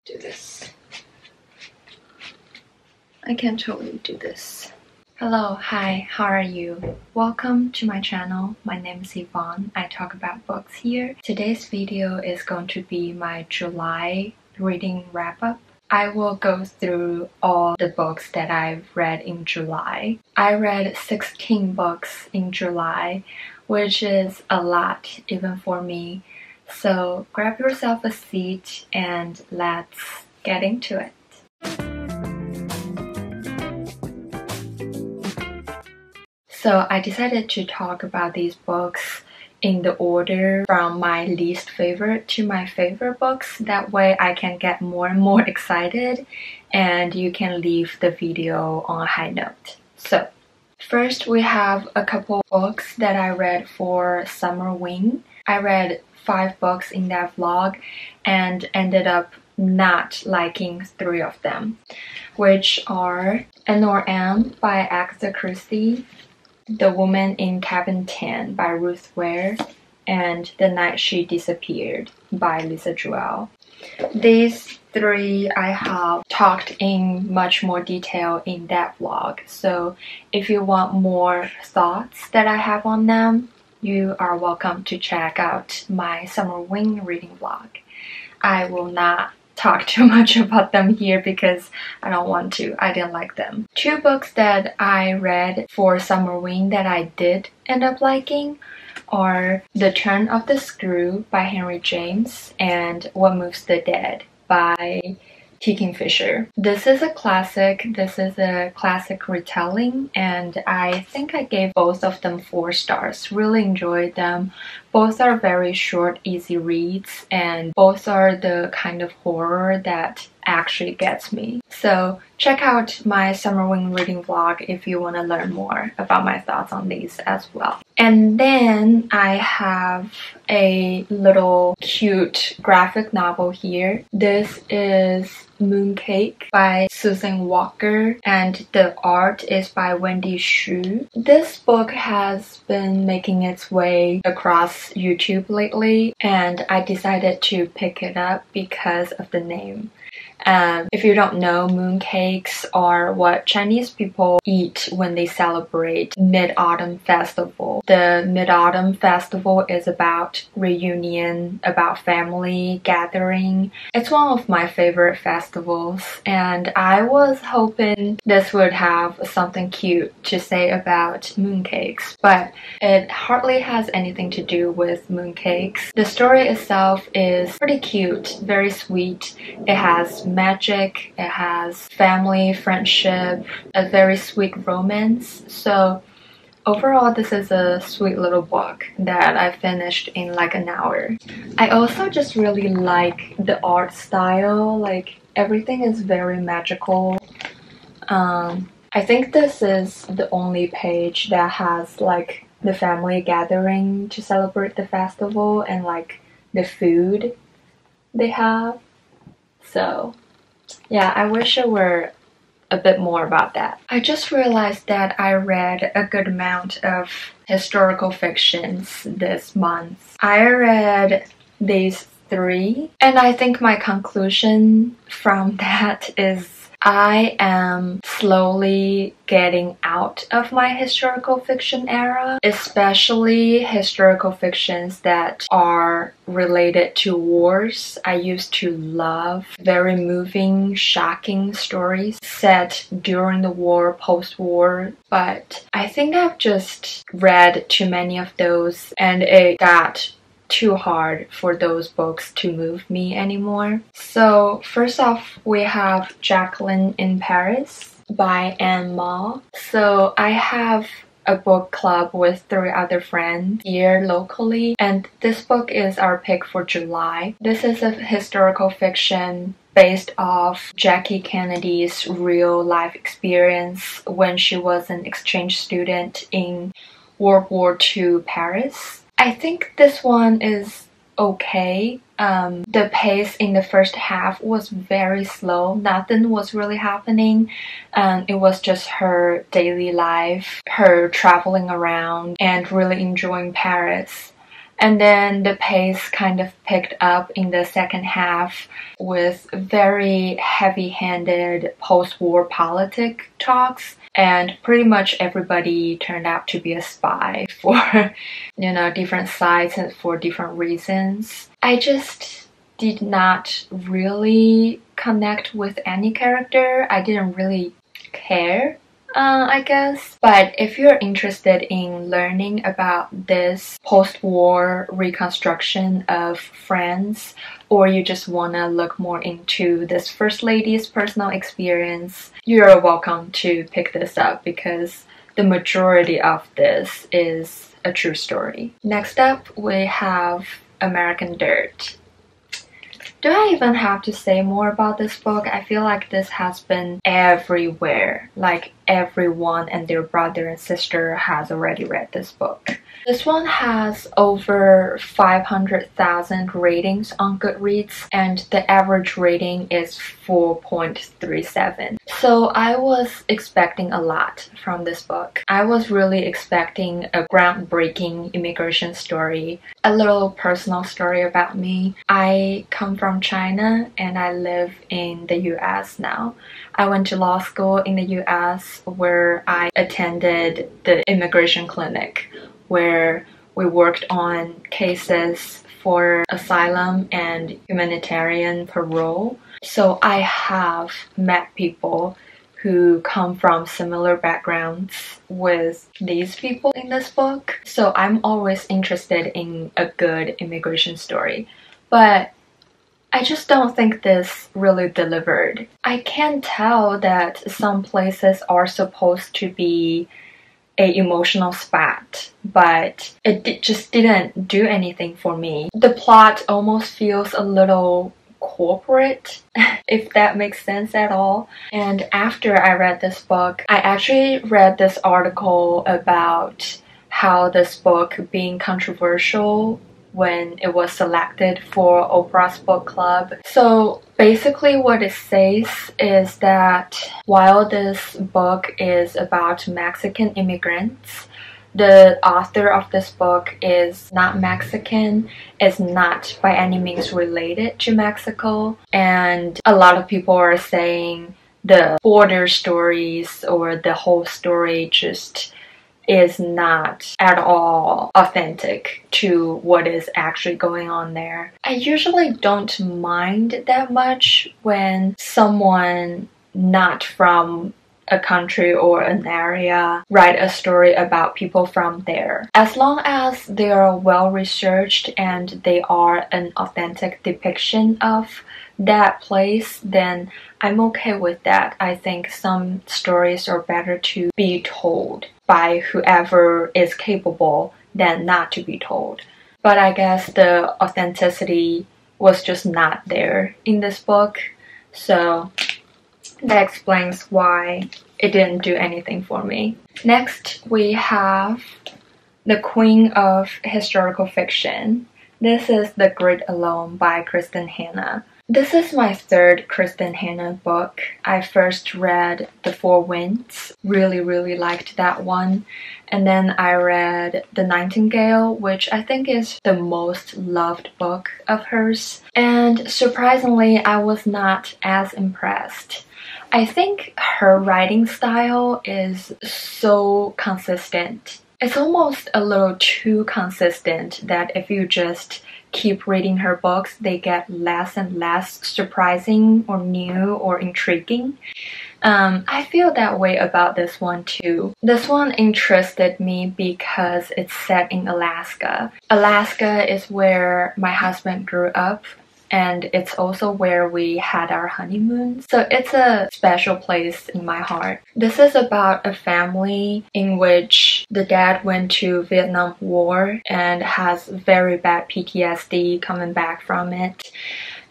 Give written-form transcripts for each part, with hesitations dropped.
do this. I can totally do this. Hello, hi, how are you? Welcome to my channel. My name is Yvonne. I talk about books here. Today's video is going to be my July reading wrap-up. I will go through all the books that I've read in July. I read 16 books in July, which is a lot even for me. So grab yourself a seat and let's get into it. So I decided to talk about these books in the order from my least favorite to my favorite books. That way I can get more and more excited and you can leave the video on a high note. So first we have a couple books that I read for Summerween. I read 5 books in that vlog and ended up not liking 3 of them, which are N.O.R.M. by Agatha Christie, The Woman in Cabin 10 by Ruth Ware, and The Night She Disappeared by Lisa Joel. These 3 I have talked in much more detail in that vlog, so if you want more thoughts that I have on them, you are welcome to check out my Summerween reading vlog. I will not talk too much about them here because I don't want to. I didn't like them. 2 books that I read for Summerween that I did end up liking are The Turn of the Screw by Henry James and What Moves the Dead by T. Kingfisher. This is a classic. This is a classic retelling and I think I gave both of them 4 stars. Really enjoyed them. Both are very short, easy reads and both are the kind of horror that actually gets me. So check out my Summerween reading vlog if you want to learn more about my thoughts on these as well. And then I have a little cute graphic novel here. This is Mooncakes by Susan Walker and the art is by Wendy Xu. This book has been making its way across YouTube lately and I decided to pick it up because of the name. If you don't know, mooncakes are what Chinese people eat when they celebrate Mid-Autumn Festival. The Mid-Autumn Festival is about reunion, about family gathering. It's one of my favorite festivals and I was hoping this would have something cute to say about mooncakes, but it hardly has anything to do with mooncakes. The story itself is pretty cute, very sweet. It has magic, it has family, friendship, a very sweet romance. So overall this is a sweet little book that I finished in like an hour. I also just really like the art style, like everything is very magical. I think this is the only page that has like the family gathering to celebrate the festival and like the food they have. So yeah, I wish it were a bit more about that. I just realized that I read a good amount of historical fictions this month. I read these 3 and I think my conclusion from that is I am slowly getting out of my historical fiction era, especially historical fictions that are related to wars. I used to love very moving, shocking stories set during the war, post-war, but I think I've just read too many of those and it got too hard for those books to move me anymore. So first off, we have Jacqueline in Paris by Anne Ma. So I have a book club with 3 other friends here locally and this book is our pick for July. This is a historical fiction based off Jackie Kennedy's real life experience when she was an exchange student in World War II Paris. I think this one is okay. The pace in the first half was very slow. Nothing was really happening. It was just her daily life, her traveling around and really enjoying Paris. And then the pace kind of picked up in the second half with very heavy-handed post-war politic talks. And pretty much everybody turned out to be a spy for, different sides and for different reasons. I just did not really connect with any character. I didn't really care, I guess. But if you're interested in learning about this post-war reconstruction of France, or you just want to look more into this First Lady's personal experience, you're welcome to pick this up because the majority of this is a true story. Next up, we have American Dirt. Do I even have to say more about this book? I feel like this has been everywhere. Like everyone and their brother and sister has already read this book. This one has over 500,000 ratings on Goodreads, and the average rating is 4.37. So I was expecting a lot from this book. I was really expecting a groundbreaking immigration story, a little personal story about me. I come from China and I live in the US now. I went to law school in the US where I attended the immigration clinic, where we worked on cases for asylum and humanitarian parole. So I have met people who come from similar backgrounds with these people in this book. So I'm always interested in a good immigration story. But I just don't think this really delivered. I can tell that some places are supposed to be an emotional spat, but it just didn't do anything for me. The plot almost feels a little corporate, if that makes sense at all. And after I read this book, I actually read this article about how this book being controversial when it was selected for Oprah's book club. So basically what it says is that while this book is about Mexican immigrants, the author of this book is not Mexican, is not by any means related to Mexico, and a lot of people are saying the border stories or the whole story just is not at all authentic to what is actually going on there. I usually don't mind that much when someone not from a country or an area write a story about people from there. As long as they are well researched and they are an authentic depiction of that place, then I'm okay with that. I think some stories are better to be told by whoever is capable than not to be told. But I guess the authenticity was just not there in this book, so that explains why it didn't do anything for me. Next, we have The Queen of Historical Fiction. This is The Grid Alone by Kristen Hanna. This is my third Kristen Hanna book. I first read The Four Winds, really liked that one. And then I read The Nightingale, which I think is the most loved book of hers. And surprisingly, I was not as impressed. I think her writing style is so consistent. It's almost a little too consistent that if you just keep reading her books, they get less and less surprising or new or intriguing. I feel that way about this one too. This one interested me because it's set in Alaska. Alaska is where my husband grew up, and it's also where we had our honeymoon. So it's a special place in my heart. This is about a family in which the dad went to Vietnam War and has very bad PTSD coming back from it.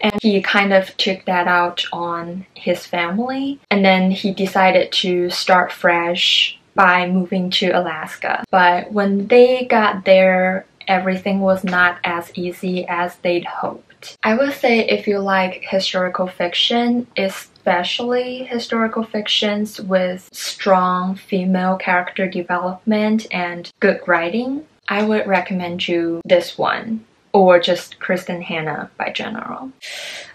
And he kind of took that out on his family. And then he decided to start fresh by moving to Alaska. But when they got there, everything was not as easy as they'd hoped. I would say if you like historical fiction, especially historical fictions with strong female character development and good writing, I would recommend you this one, or just Kristen Hanna by general.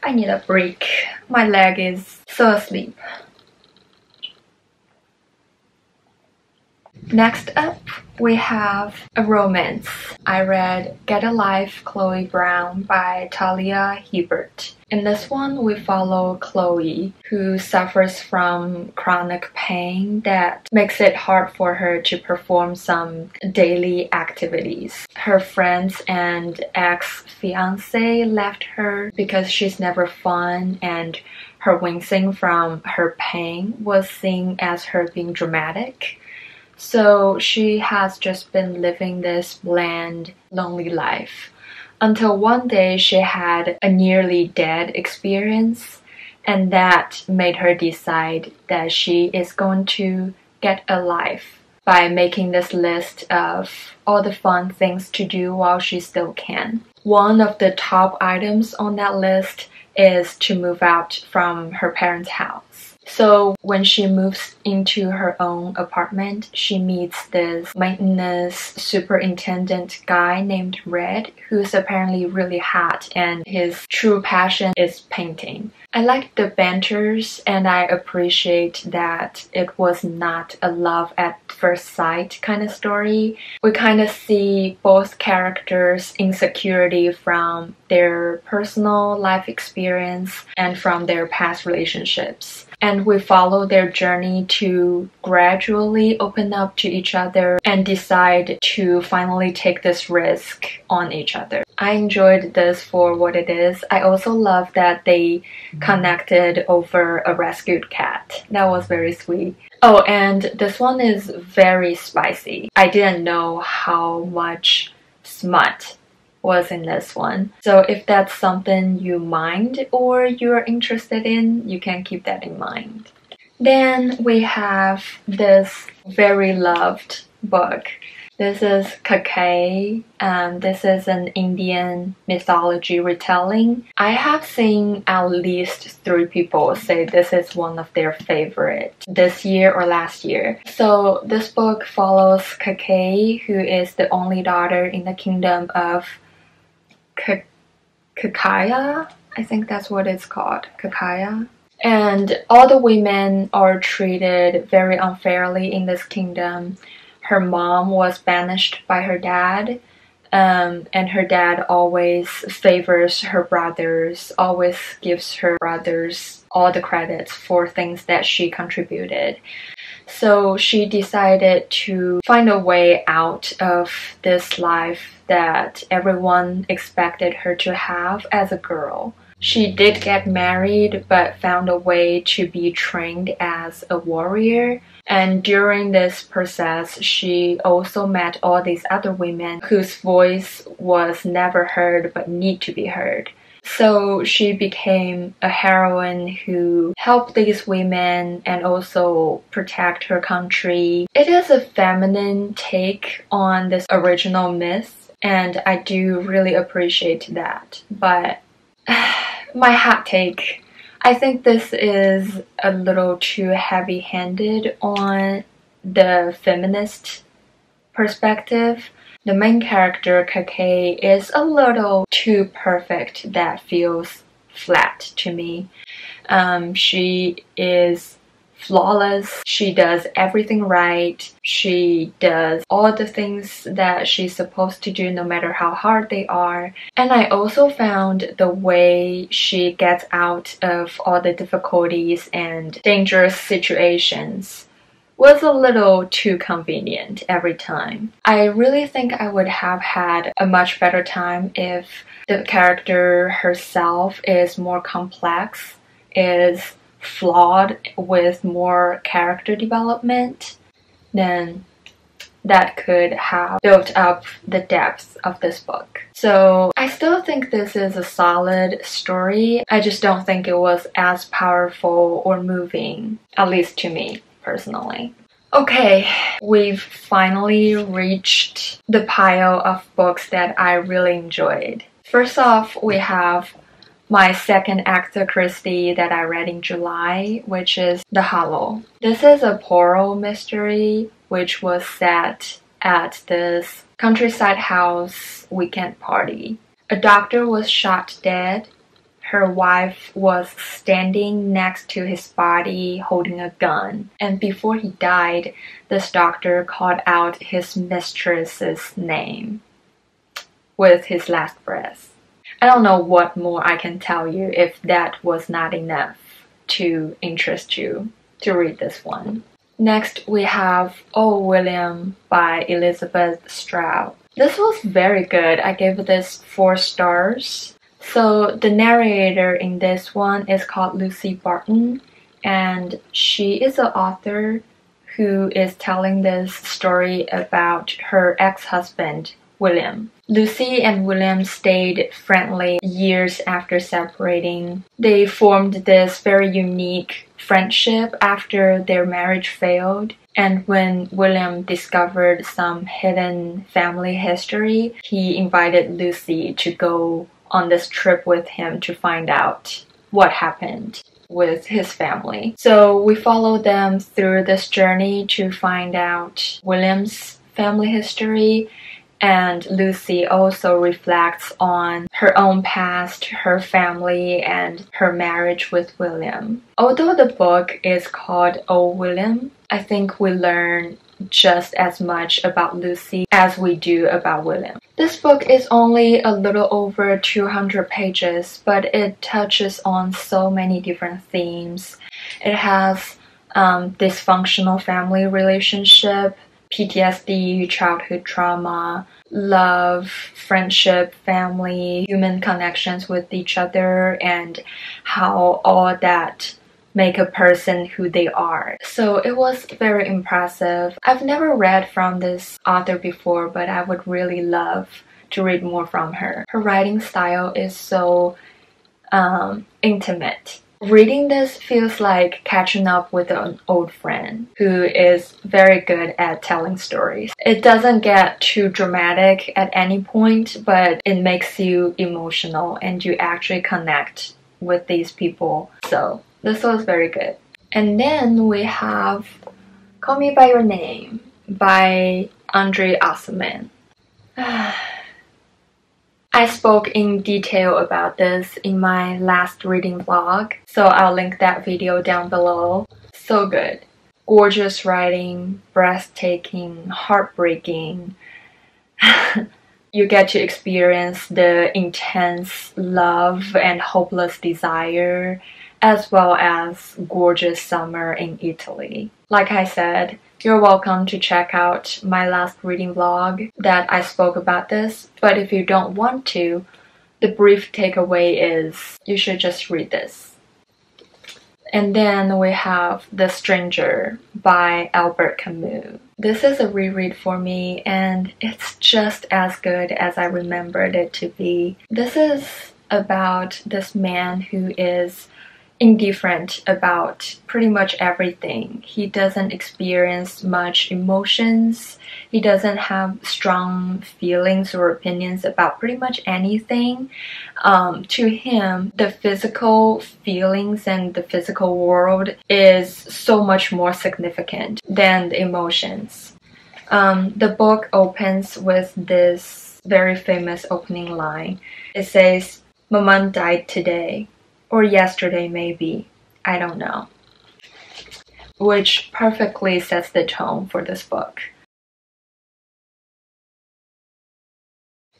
I need a break. My leg is so asleep. Next up, we have a romance. I read Get a Life, Chloe Brown by Talia Hibbert. In this one, we follow Chloe, who suffers from chronic pain that makes it hard for her to perform some daily activities. Her friends and ex-fiancé left her because she's never fun, and her wincing from her pain was seen as her being dramatic. So she has just been living this bland, lonely life until one day she had a nearly dead experience, and that made her decide that she is going to get a life by making this list of all the fun things to do while she still can. One of the top items on that list is to move out from her parents' house. So when she moves into her own apartment, she meets this maintenance superintendent guy named Red, who's apparently really hot, and his true passion is painting. I like the banters, and I appreciate that it was not a love at first sight kind of story. We kind of see both characters' insecurity from their personal life experience and from their past relationships. And we follow their journey to gradually open up to each other and decide to finally take this risk on each other. I enjoyed this for what it is. I also love that they connected over a rescued cat. That was very sweet. Oh, and this one is very spicy. I didn't know how much smut was in this one. So if that's something you mind or you're interested in, you can keep that in mind. Then we have this very loved book. This is Kaikeyi. This is an Indian mythology retelling. I have seen at least 3 people say this is one of their favorite this year or last year. So this book follows Kaikeyi, who is the only daughter in the kingdom of Kaikeyi. I think that's what it's called, Kaikeyi. And all the women are treated very unfairly in this kingdom. Her mom was banished by her dad, and her dad always favors her brothers, always gives her brothers all the credits for things that she contributed. So she decided to find a way out of this life that everyone expected her to have as a girl. She did get married, but found a way to be trained as a warrior. And during this process, she also met all these other women whose voice was never heard but need to be heard. So she became a heroine who helped these women and also protect her country. It is a feminine take on this original myth, and I do really appreciate that. But my hot take, I think this is a little too heavy-handed on the feminist perspective. The main character, Kaikeyi, is a little too perfect that feels flat to me. She is flawless. She does everything right. She does all the things that she's supposed to do no matter how hard they are. And I also found the way she gets out of all the difficulties and dangerous situations was a little too convenient every time. I really think I would have had a much better time if the character herself is more complex, is flawed with more character development. Then that could have built up the depth of this book. So I still think this is a solid story. I just don't think it was as powerful or moving, at least to me personally. Okay, we've finally reached the pile of books that I really enjoyed. First off, we have my second Agatha Christie that I read in July, which is The Hollow. This is a Poirot mystery which was set at this countryside house weekend party. A doctor was shot dead. Her wife was standing next to his body holding a gun. And before he died, this doctor called out his mistress's name with his last breath. I don't know what more I can tell you if that was not enough to interest you to read this one. Next, we have Oh William by Elizabeth Strout. This was very good. I gave this 4 stars. So the narrator in this one is called Lucy Barton, and she is an author who is telling this story about her ex-husband, William. Lucy and William stayed friendly years after separating. They formed this very unique friendship after their marriage failed. And when William discovered some hidden family history, he invited Lucy to go on this trip with him to find out what happened with his family. So we follow them through this journey to find out William's family history, and Lucy also reflects on her own past, her family, and her marriage with William. Although the book is called Oh William, I think we learn just as much about Lucy as we do about William. This book is only a little over 200 pages, but it touches on so many different themes. It has dysfunctional family relationship, PTSD, childhood trauma, love, friendship, family, human connections with each other, and how all that make a person who they are. So it was very impressive. I've never read from this author before, but I would really love to read more from her. Her writing style is so intimate. Reading this feels like catching up with an old friend who is very good at telling stories. It doesn't get too dramatic at any point, but it makes you emotional and you actually connect with these people. So this was very good. And then we have Call Me By Your Name by Andre Asselman. I spoke in detail about this in my last reading vlog, so I'll link that video down below. So good. Gorgeous writing, breathtaking, heartbreaking. You get to experience the intense love and hopeless desire, as well as gorgeous summer in Italy. Like I said, you're welcome to check out my last reading vlog that I spoke about this, but if you don't want to, the brief takeaway is you should just read this. And then we have The Stranger by Albert Camus. This is a reread for me, and it's just as good as I remembered it to be. This is about this man who is indifferent about pretty much everything. He doesn't experience much emotions. He doesn't have strong feelings or opinions about pretty much anything. To him, the physical feelings and the physical world is so much more significant than the emotions. The book opens with this very famous opening line. It says, "Maman died today. Or yesterday maybe, I don't know," which perfectly sets the tone for this book.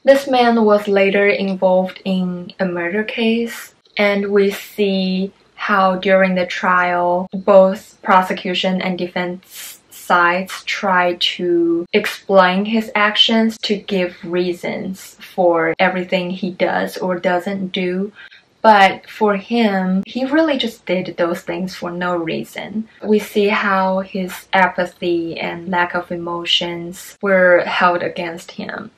This man was later involved in a murder case, and we see how during the trial, both prosecution and defense sides try to explain his actions to give reasons for everything he does or doesn't do. But for him, he really just did those things for no reason. We see how his apathy and lack of emotions were held against him.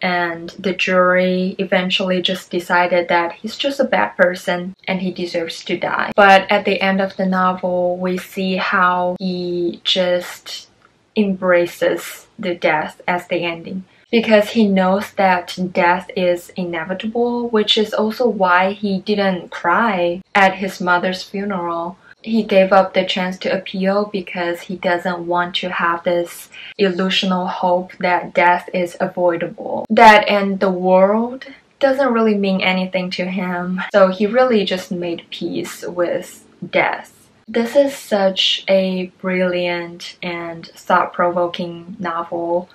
And the jury eventually just decided that he's just a bad person and he deserves to die. But at the end of the novel, we see how he just embraces the death as the ending, because he knows that death is inevitable, which is also why he didn't cry at his mother's funeral. He gave up the chance to appeal because he doesn't want to have this illusional hope that death is avoidable. That in the world doesn't really mean anything to him. So he really just made peace with death. This is such a brilliant and thought-provoking novel.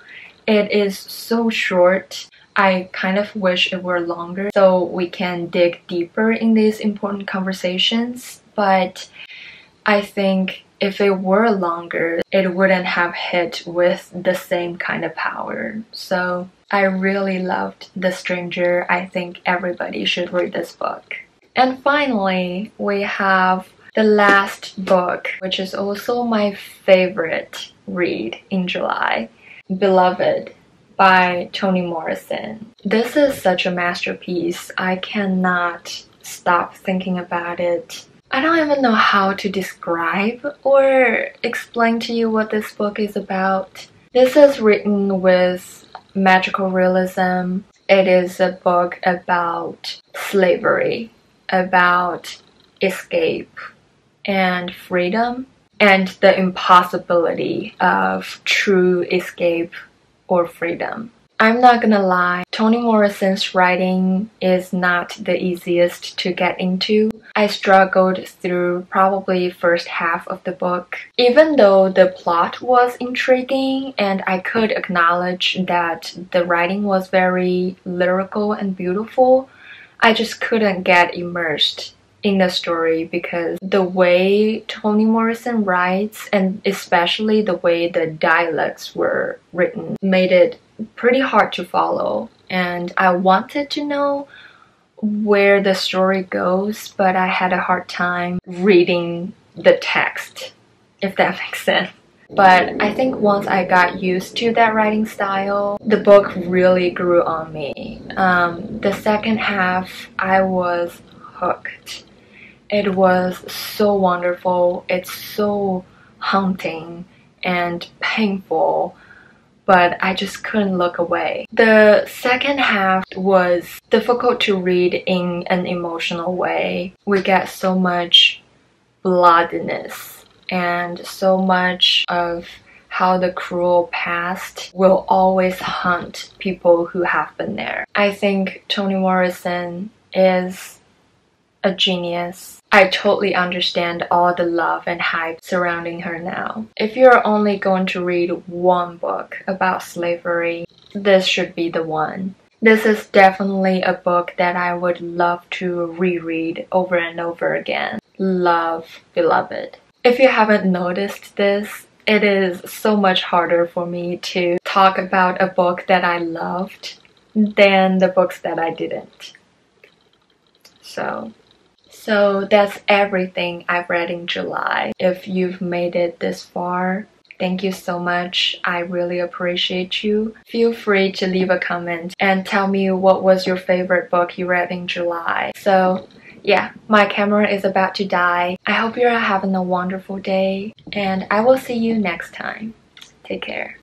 It is so short. I kind of wish it were longer so we can dig deeper in these important conversations, but I think if it were longer, it wouldn't have hit with the same kind of power. So I really loved The Stranger. I think everybody should read this book. And finally, we have the last book, which is also my favorite read in July, Beloved by Toni Morrison. This is such a masterpiece. I cannot stop thinking about it. I don't even know how to describe or explain to you what this book is about. This is written with magical realism. It is a book about slavery, about escape and freedom, and the impossibility of true escape or freedom. I'm not gonna lie, Toni Morrison's writing is not the easiest to get into. I struggled through probably first half of the book. Even though the plot was intriguing and I could acknowledge that the writing was very lyrical and beautiful, I just couldn't get immersed in the story because the way Toni Morrison writes, and especially the way the dialects were written, made it pretty hard to follow. And I wanted to know where the story goes, but I had a hard time reading the text, if that makes sense. But I think once I got used to that writing style, the book really grew on me. The second half, I was hooked. It was so wonderful. It's so haunting and painful, but I just couldn't look away. The second half was difficult to read in an emotional way. We get so much bloodiness and so much of how the cruel past will always haunt people who have been there. I think Toni Morrison is a genius. I totally understand all the love and hype surrounding her now. If you're only going to read one book about slavery, this should be the one. This is definitely a book that I would love to reread over and over again. Love Beloved. If you haven't noticed this, it is so much harder for me to talk about a book that I loved than the books that I didn't. So that's everything I've read in July. If you've made it this far, thank you so much. I really appreciate you. Feel free to leave a comment and tell me what was your favorite book you read in July. So yeah, my camera is about to die. I hope you're having a wonderful day, and I will see you next time. Take care.